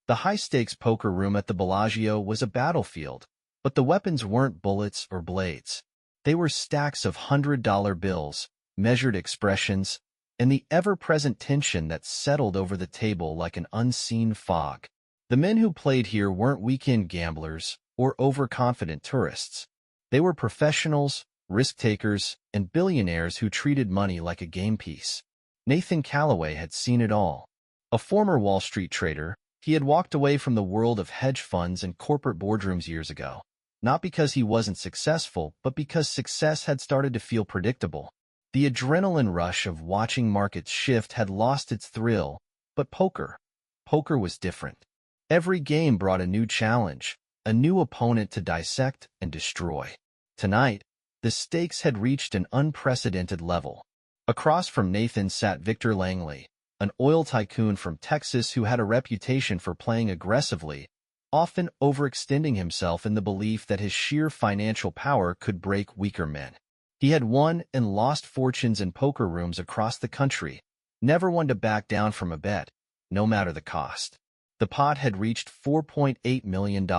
The high-stakes poker room at the Bellagio was a battlefield, but the weapons weren't bullets or blades. They were stacks of $100 bills, measured expressions, and the ever-present tension that settled over the table like an unseen fog. The men who played here weren't weekend gamblers or overconfident tourists. They were professionals, risk-takers, and billionaires who treated money like a game piece. Nathan Calloway had seen it all. A former Wall Street trader, he had walked away from the world of hedge funds and corporate boardrooms years ago. Not because he wasn't successful, but because success had started to feel predictable. The adrenaline rush of watching markets shift had lost its thrill, but poker was different. Every game brought a new challenge, a new opponent to dissect and destroy. Tonight, the stakes had reached an unprecedented level. Across from Nathan sat Victor Langley, an oil tycoon from Texas who had a reputation for playing aggressively, often overextending himself in the belief that his sheer financial power could break weaker men. He had won and lost fortunes in poker rooms across the country, never one to back down from a bet, no matter the cost. The pot had reached $4.8 million,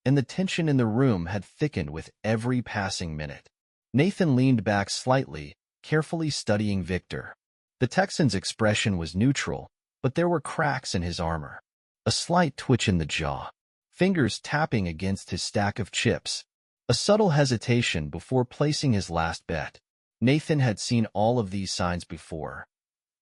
and the tension in the room had thickened with every passing minute. Nathan leaned back slightly, carefully studying Victor. The Texan's expression was neutral, but there were cracks in his armor. A slight twitch in the jaw, fingers tapping against his stack of chips, a subtle hesitation before placing his last bet. Nathan had seen all of these signs before.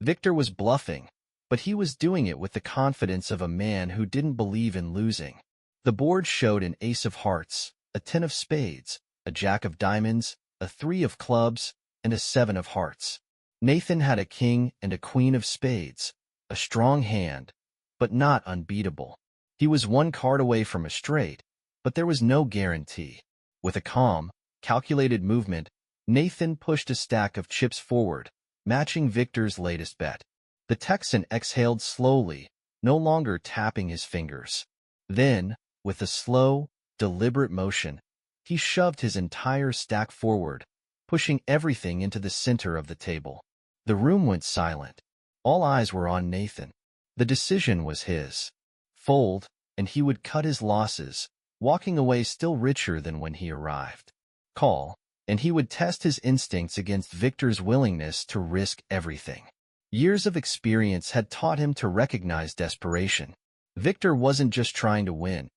Victor was bluffing, but he was doing it with the confidence of a man who didn't believe in losing. The board showed an ace of hearts, a 10 of spades, a jack of diamonds, a 3 of clubs, and a 7 of hearts. Nathan had a king and a queen of spades, a strong hand, but not unbeatable. He was one card away from a straight, but there was no guarantee. With a calm, calculated movement, Nathan pushed a stack of chips forward, matching Victor's latest bet. The Texan exhaled slowly, no longer tapping his fingers. Then, with a slow, deliberate motion, he shoved his entire stack forward, pushing everything into the center of the table. The room went silent. All eyes were on Nathan. The decision was his. Fold, and he would cut his losses, walking away still richer than when he arrived. Call, and he would test his instincts against Victor's willingness to risk everything. Years of experience had taught him to recognize desperation. Victor wasn't just trying to win.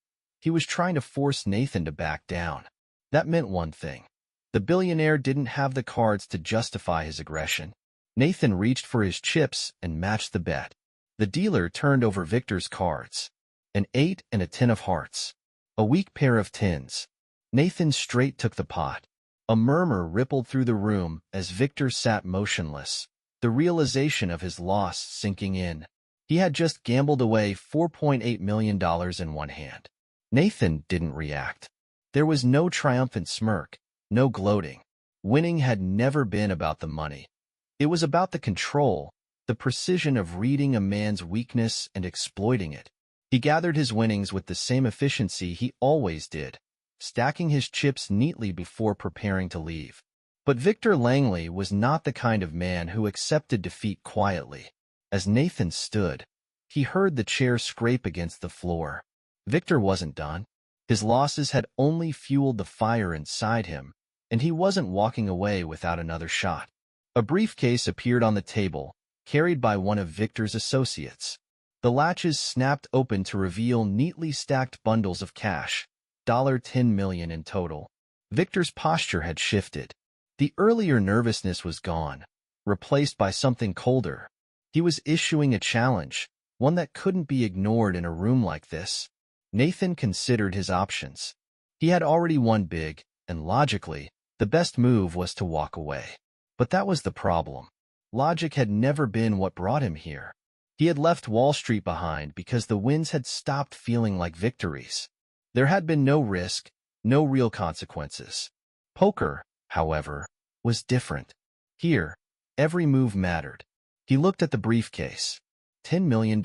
He was trying to force Nathan to back down. That meant one thing. The billionaire didn't have the cards to justify his aggression. Nathan reached for his chips and matched the bet. The dealer turned over Victor's cards. An 8 and a 10 of hearts. A weak pair of 10s. Nathan straight took the pot. A murmur rippled through the room as Victor sat motionless, the realization of his loss sinking in. He had just gambled away $4.8 million in one hand. Nathan didn't react. There was no triumphant smirk, no gloating. Winning had never been about the money. It was about the control, the precision of reading a man's weakness and exploiting it. He gathered his winnings with the same efficiency he always did, stacking his chips neatly before preparing to leave. But Victor Langley was not the kind of man who accepted defeat quietly. As Nathan stood, he heard the chair scrape against the floor. Victor wasn't done. His losses had only fueled the fire inside him, and he wasn't walking away without another shot. A briefcase appeared on the table, carried by one of Victor's associates. The latches snapped open to reveal neatly stacked bundles of cash, $10 million in total. Victor's posture had shifted. The earlier nervousness was gone, replaced by something colder. He was issuing a challenge, one that couldn't be ignored in a room like this. Nathan considered his options. He had already won big, and logically, the best move was to walk away. But that was the problem. Logic had never been what brought him here. He had left Wall Street behind because the wins had stopped feeling like victories. There had been no risk, no real consequences. Poker, however, was different. Here, every move mattered. He looked at the briefcase. $10 million.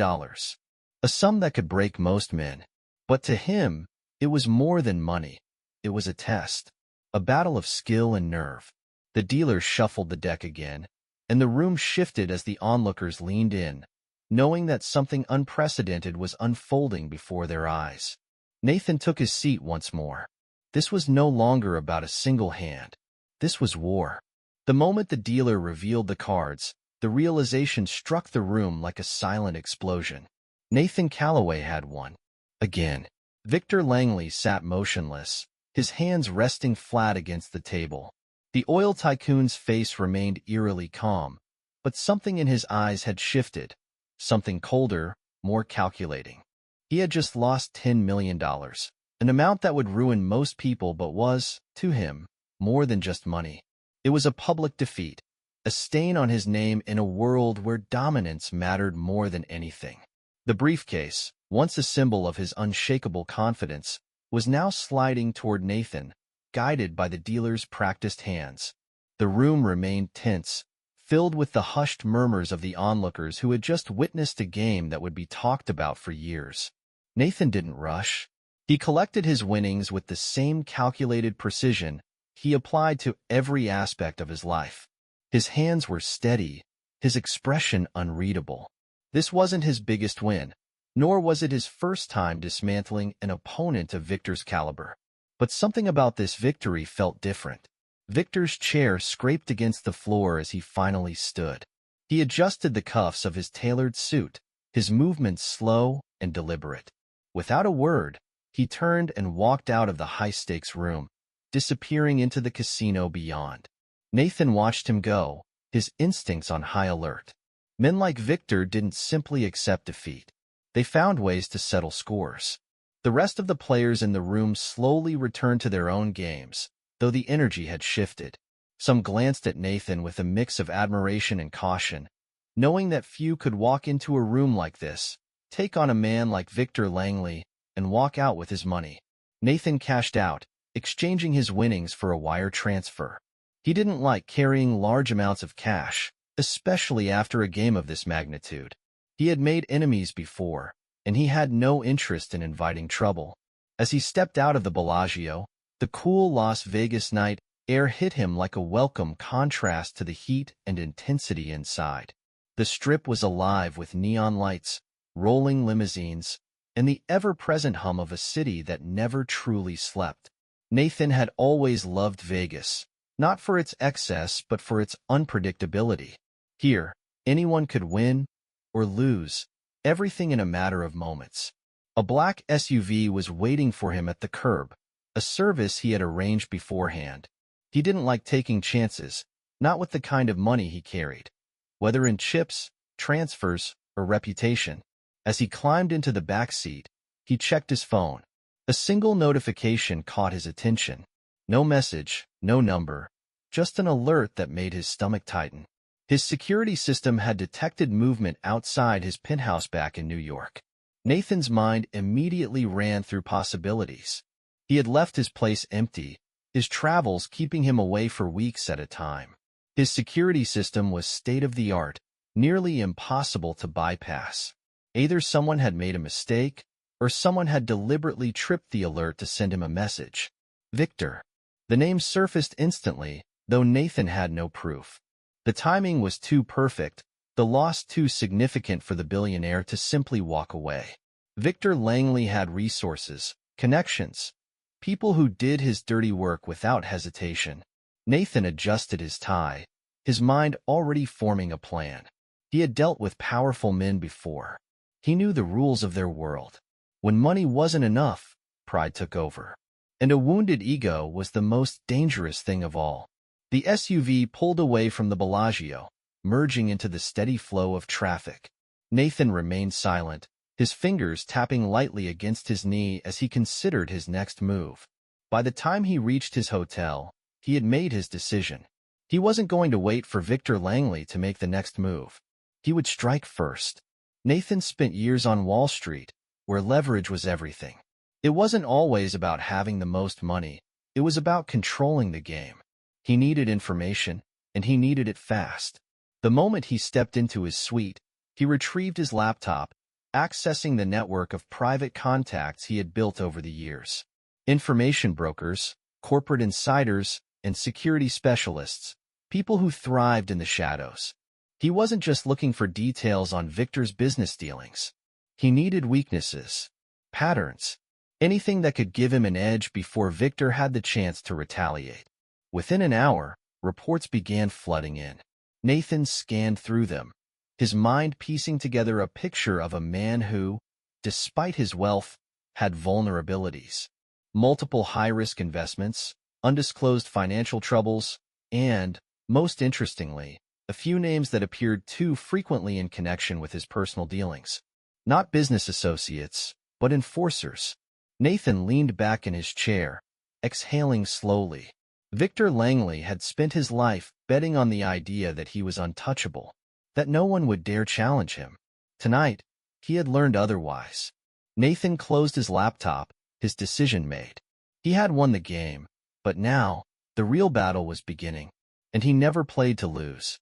A sum that could break most men. But to him, it was more than money. It was a test. A battle of skill and nerve. The dealer shuffled the deck again, and the room shifted as the onlookers leaned in, knowing that something unprecedented was unfolding before their eyes. Nathan took his seat once more. This was no longer about a single hand. This was war. The moment the dealer revealed the cards, the realization struck the room like a silent explosion. Nathan Calloway had won. Again. Victor Langley sat motionless, his hands resting flat against the table. The oil tycoon's face remained eerily calm, but something in his eyes had shifted, something colder, more calculating. He had just lost $10 million, an amount that would ruin most people but was, to him, more than just money. It was a public defeat, a stain on his name in a world where dominance mattered more than anything. The briefcase, once a symbol of his unshakable confidence, was now sliding toward Nathan, guided by the dealer's practiced hands. The room remained tense, filled with the hushed murmurs of the onlookers who had just witnessed a game that would be talked about for years. Nathan didn't rush. He collected his winnings with the same calculated precision he applied to every aspect of his life. His hands were steady, his expression unreadable. This wasn't his biggest win, nor was it his first time dismantling an opponent of Victor's caliber. But something about this victory felt different. Victor's chair scraped against the floor as he finally stood. He adjusted the cuffs of his tailored suit, his movements slow and deliberate. Without a word, he turned and walked out of the high-stakes room, disappearing into the casino beyond. Nathan watched him go, his instincts on high alert. Men like Victor didn't simply accept defeat. They found ways to settle scores. The rest of the players in the room slowly returned to their own games, though the energy had shifted. Some glanced at Nathan with a mix of admiration and caution, knowing that few could walk into a room like this, take on a man like Victor Langley, and walk out with his money. Nathan cashed out, exchanging his winnings for a wire transfer. He didn't like carrying large amounts of cash, especially after a game of this magnitude. He had made enemies before, and he had no interest in inviting trouble. As he stepped out of the Bellagio, the cool Las Vegas night air hit him like a welcome contrast to the heat and intensity inside. The Strip was alive with neon lights, rolling limousines, and the ever-present hum of a city that never truly slept. Nathan had always loved Vegas, not for its excess but for its unpredictability. Here, anyone could win or lose, everything in a matter of moments. A black SUV was waiting for him at the curb, a service he had arranged beforehand. He didn't like taking chances, not with the kind of money he carried, whether in chips, transfers, or reputation. As he climbed into the back seat, he checked his phone. A single notification caught his attention. No message, no number, just an alert that made his stomach tighten. His security system had detected movement outside his penthouse back in New York. Nathan's mind immediately ran through possibilities. He had left his place empty, his travels keeping him away for weeks at a time. His security system was state-of-the-art, nearly impossible to bypass. Either someone had made a mistake, or someone had deliberately tripped the alert to send him a message. Victor. The name surfaced instantly, though Nathan had no proof. The timing was too perfect, the loss too significant for the billionaire to simply walk away. Victor Langley had resources, connections, people who did his dirty work without hesitation. Nathan adjusted his tie, his mind already forming a plan. He had dealt with powerful men before. He knew the rules of their world. When money wasn't enough, pride took over. And a wounded ego was the most dangerous thing of all. The SUV pulled away from the Bellagio, merging into the steady flow of traffic. Nathan remained silent, his fingers tapping lightly against his knee as he considered his next move. By the time he reached his hotel, he had made his decision. He wasn't going to wait for Victor Langley to make the next move. He would strike first. Nathan spent years on Wall Street, where leverage was everything. It wasn't always about having the most money. It was about controlling the game. He needed information, and he needed it fast. The moment he stepped into his suite, he retrieved his laptop, accessing the network of private contacts he had built over the years. Information brokers, corporate insiders, and security specialists, people who thrived in the shadows. He wasn't just looking for details on Victor's business dealings. He needed weaknesses, patterns, anything that could give him an edge before Victor had the chance to retaliate. Within an hour, reports began flooding in. Nathan scanned through them, his mind piecing together a picture of a man who, despite his wealth, had vulnerabilities. Multiple high-risk investments, undisclosed financial troubles, and, most interestingly, a few names that appeared too frequently in connection with his personal dealings. Not business associates, but enforcers. Nathan leaned back in his chair, exhaling slowly. Victor Langley had spent his life betting on the idea that he was untouchable, that no one would dare challenge him. Tonight, he had learned otherwise. Nathan closed his laptop, his decision made. He had won the game, but now, the real battle was beginning, and he never played to lose.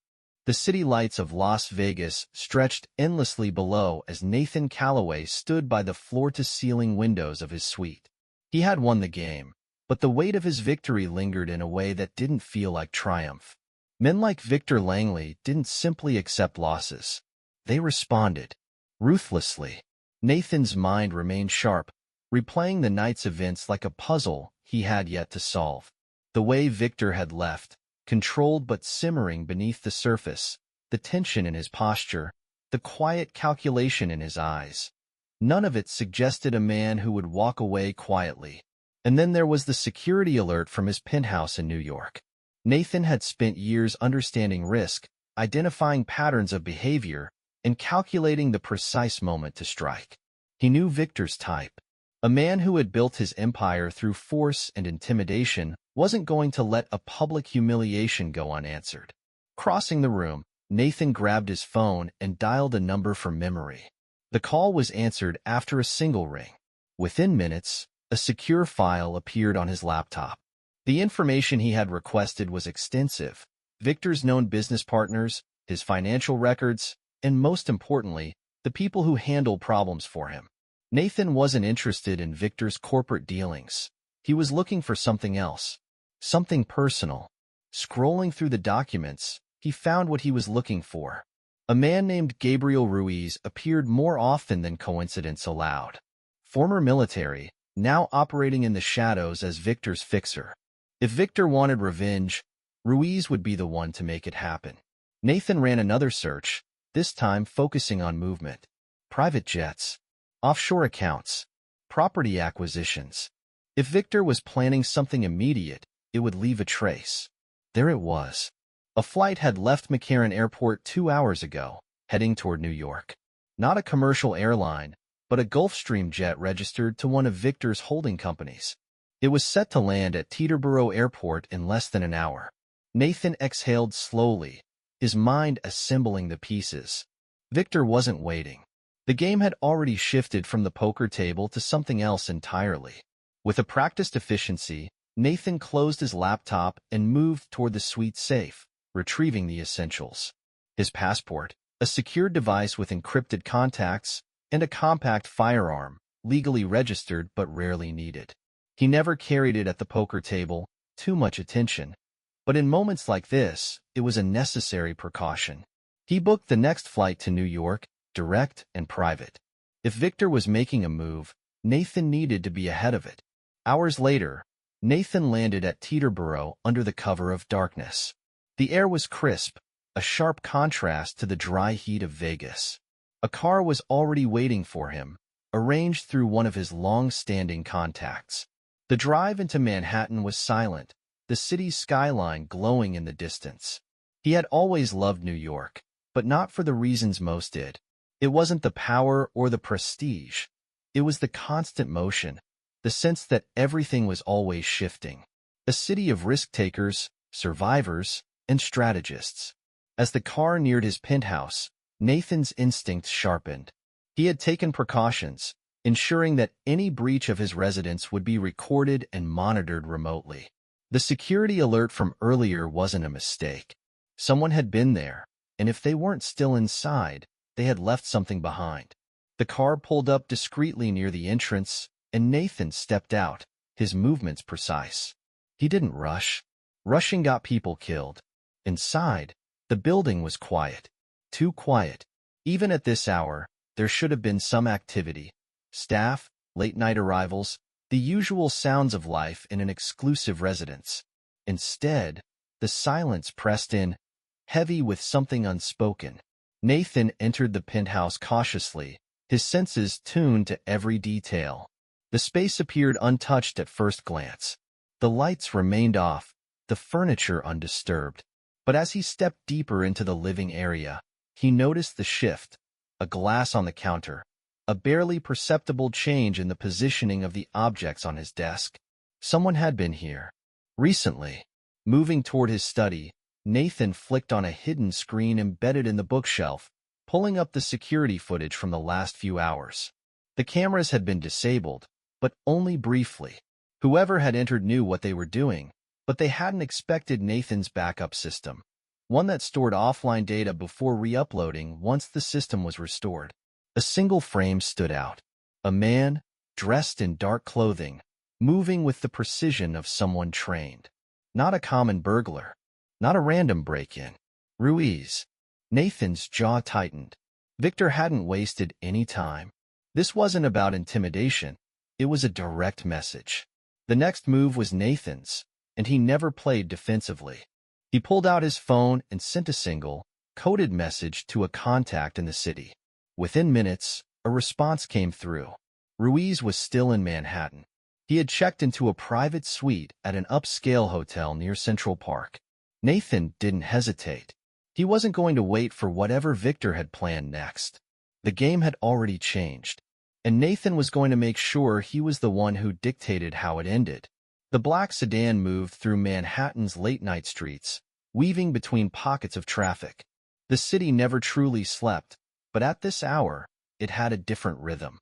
The city lights of Las Vegas stretched endlessly below as Nathan Calloway stood by the floor-to-ceiling windows of his suite. He had won the game, but the weight of his victory lingered in a way that didn't feel like triumph. Men like Victor Langley didn't simply accept losses. They responded, ruthlessly. Nathan's mind remained sharp, replaying the night's events like a puzzle he had yet to solve. The way Victor had left, controlled but simmering beneath the surface, the tension in his posture, the quiet calculation in his eyes. None of it suggested a man who would walk away quietly. And then there was the security alert from his penthouse in New York. Nathan had spent years understanding risk, identifying patterns of behavior, and calculating the precise moment to strike. He knew Victor's type. A man who had built his empire through force and intimidation wasn't going to let a public humiliation go unanswered. Crossing the room, Nathan grabbed his phone and dialed a number from memory. The call was answered after a single ring. Within minutes, a secure file appeared on his laptop. The information he had requested was extensive: Victor's known business partners, his financial records, and most importantly, the people who handled problems for him. Nathan wasn't interested in Victor's corporate dealings. He was looking for something else, something personal. Scrolling through the documents, he found what he was looking for. A man named Gabriel Ruiz appeared more often than coincidence allowed. Former military, now operating in the shadows as Victor's fixer. If Victor wanted revenge, Ruiz would be the one to make it happen. Nathan ran another search, this time focusing on movement. Private jets, offshore accounts, property acquisitions. If Victor was planning something immediate, it would leave a trace. There it was. A flight had left McCarran Airport 2 hours ago, heading toward New York. Not a commercial airline, but a Gulfstream jet registered to one of Victor's holding companies. It was set to land at Teterboro Airport in less than an hour. Nathan exhaled slowly, his mind assembling the pieces. Victor wasn't waiting. The game had already shifted from the poker table to something else entirely. With a practiced efficiency, Nathan closed his laptop and moved toward the suite safe, retrieving the essentials. His passport, a secured device with encrypted contacts, and a compact firearm, legally registered but rarely needed. He never carried it at the poker table, too much attention. But in moments like this, it was a necessary precaution. He booked the next flight to New York, direct and private. If Victor was making a move, Nathan needed to be ahead of it. Hours later, Nathan landed at Teterboro under the cover of darkness. The air was crisp, a sharp contrast to the dry heat of Vegas. A car was already waiting for him, arranged through one of his long-standing contacts. The drive into Manhattan was silent, the city's skyline glowing in the distance. He had always loved New York, but not for the reasons most did. It wasn't the power or the prestige. It was the constant motion, the sense that everything was always shifting. A city of risk-takers, survivors, and strategists. As the car neared his penthouse, Nathan's instincts sharpened. He had taken precautions, ensuring that any breach of his residence would be recorded and monitored remotely. The security alert from earlier wasn't a mistake. Someone had been there, and if they weren't still inside, they had left something behind. The car pulled up discreetly near the entrance, and Nathan stepped out, his movements precise. He didn't rush. Rushing got people killed. Inside, the building was quiet. Too quiet. Even at this hour, there should have been some activity. Staff, late-night arrivals, the usual sounds of life in an exclusive residence. Instead, the silence pressed in, heavy with something unspoken. Nathan entered the penthouse cautiously, his senses tuned to every detail. The space appeared untouched at first glance. The lights remained off, the furniture undisturbed. But as he stepped deeper into the living area, he noticed the shift. A glass on the counter, a barely perceptible change in the positioning of the objects on his desk. Someone had been here. Recently. Moving toward his study, Nathan flicked on a hidden screen embedded in the bookshelf, pulling up the security footage from the last few hours. The cameras had been disabled, but only briefly. Whoever had entered knew what they were doing, but they hadn't expected Nathan's backup system, one that stored offline data before re-uploading once the system was restored. A single frame stood out. A man, dressed in dark clothing, moving with the precision of someone trained. Not a common burglar. Not a random break-in. Ruiz. Nathan's jaw tightened. Victor hadn't wasted any time. This wasn't about intimidation. It was a direct message. The next move was Nathan's, and he never played defensively. He pulled out his phone and sent a single, coded message to a contact in the city. Within minutes, a response came through. Ruiz was still in Manhattan. He had checked into a private suite at an upscale hotel near Central Park. Nathan didn't hesitate. He wasn't going to wait for whatever Victor had planned next. The game had already changed, and Nathan was going to make sure he was the one who dictated how it ended. The black sedan moved through Manhattan's late-night streets, weaving between pockets of traffic. The city never truly slept, but at this hour, it had a different rhythm.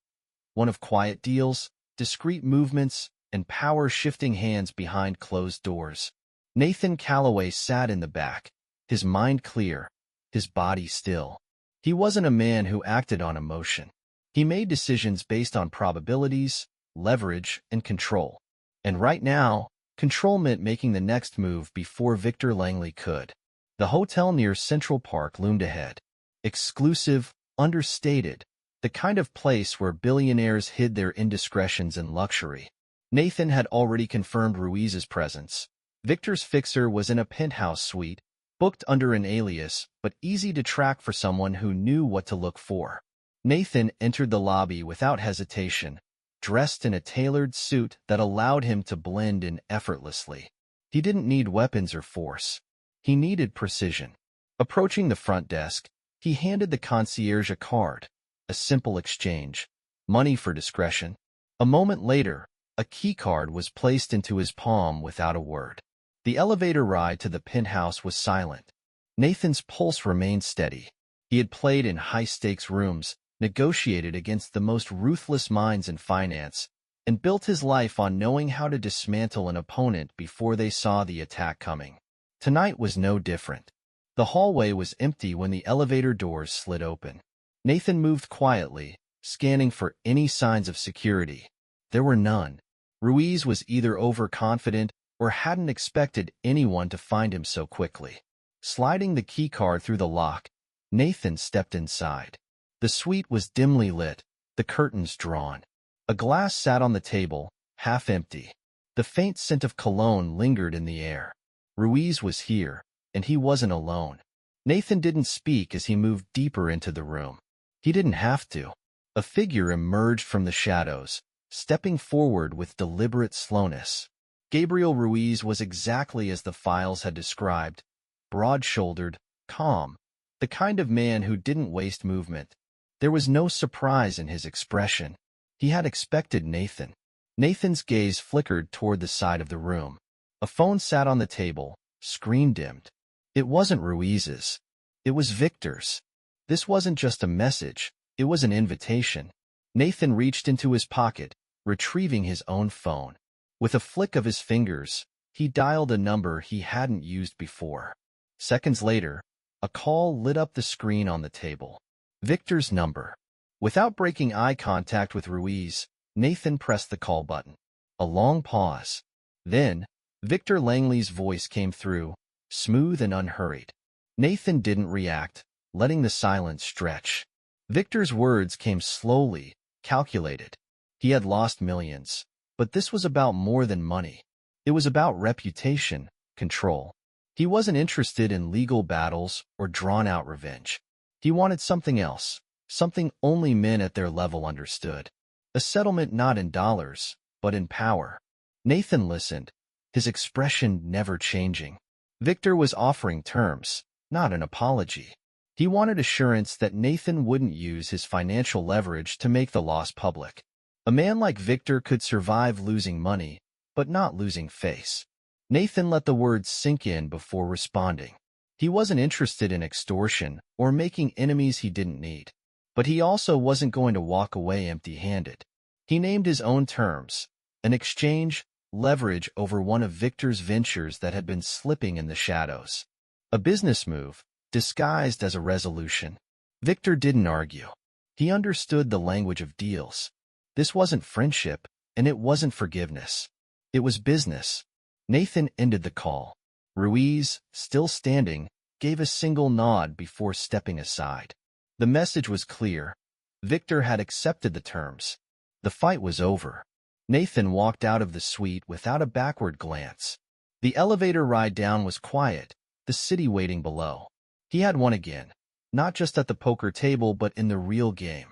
One of quiet deals, discreet movements, and power shifting hands behind closed doors. Nathan Calloway sat in the back, his mind clear, his body still. He wasn't a man who acted on emotion. He made decisions based on probabilities, leverage, and control. And right now, control meant making the next move before Victor Langley could. The hotel near Central Park loomed ahead. Exclusive, understated, the kind of place where billionaires hid their indiscretions in luxury. Nathan had already confirmed Ruiz's presence. Victor's fixer was in a penthouse suite, booked under an alias, but easy to track for someone who knew what to look for. Nathan entered the lobby without hesitation, dressed in a tailored suit that allowed him to blend in effortlessly. He didn't need weapons or force. He needed precision. Approaching the front desk, he handed the concierge a card. A simple exchange. Money for discretion. A moment later, a keycard was placed into his palm without a word. The elevator ride to the penthouse was silent. Nathan's pulse remained steady. He had played in high-stakes rooms, negotiated against the most ruthless minds in finance, and built his life on knowing how to dismantle an opponent before they saw the attack coming. Tonight was no different. The hallway was empty when the elevator doors slid open. Nathan moved quietly, scanning for any signs of security. There were none. Ruiz was either overconfident or hadn't expected anyone to find him so quickly. Sliding the keycard through the lock, Nathan stepped inside. The suite was dimly lit, the curtains drawn. A glass sat on the table, half empty. The faint scent of cologne lingered in the air. Ruiz was here, and he wasn't alone. Nathan didn't speak as he moved deeper into the room. He didn't have to. A figure emerged from the shadows, stepping forward with deliberate slowness. Gabriel Ruiz was exactly as the files had described, broad-shouldered, calm, the kind of man who didn't waste movement. There was no surprise in his expression. He had expected Nathan. Nathan's gaze flickered toward the side of the room. A phone sat on the table, screen dimmed. It wasn't Ruiz's. It was Victor's. This wasn't just a message, it was an invitation. Nathan reached into his pocket, retrieving his own phone. With a flick of his fingers, he dialed a number he hadn't used before. Seconds later, a call lit up the screen on the table. Victor's number. Without breaking eye contact with Ruiz, Nathan pressed the call button. A long pause. Then, Victor Langley's voice came through, smooth and unhurried. Nathan didn't react, letting the silence stretch. Victor's words came slowly, calculated. He had lost millions, but this was about more than money. It was about reputation, control. He wasn't interested in legal battles or drawn-out revenge. He wanted something else, something only men at their level understood. A settlement not in dollars, but in power. Nathan listened, his expression never changing. Victor was offering terms, not an apology. He wanted assurance that Nathan wouldn't use his financial leverage to make the loss public. A man like Victor could survive losing money, but not losing face. Nathan let the words sink in before responding. He wasn't interested in extortion or making enemies he didn't need. But he also wasn't going to walk away empty-handed. He named his own terms, an exchange, leverage over one of Victor's ventures that had been slipping in the shadows. A business move, disguised as a resolution. Victor didn't argue. He understood the language of deals. This wasn't friendship, and it wasn't forgiveness. It was business. Nathan ended the call. Ruiz, still standing, gave a single nod before stepping aside. The message was clear. Victor had accepted the terms. The fight was over. Nathan walked out of the suite without a backward glance. The elevator ride down was quiet, the city waiting below. He had won again, not just at the poker table but in the real game,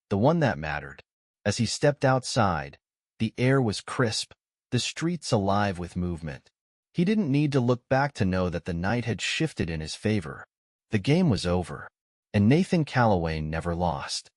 the one that mattered. As he stepped outside, the air was crisp, the streets alive with movement. He didn't need to look back to know that the night had shifted in his favor. The game was over, and Nathan Calloway never lost.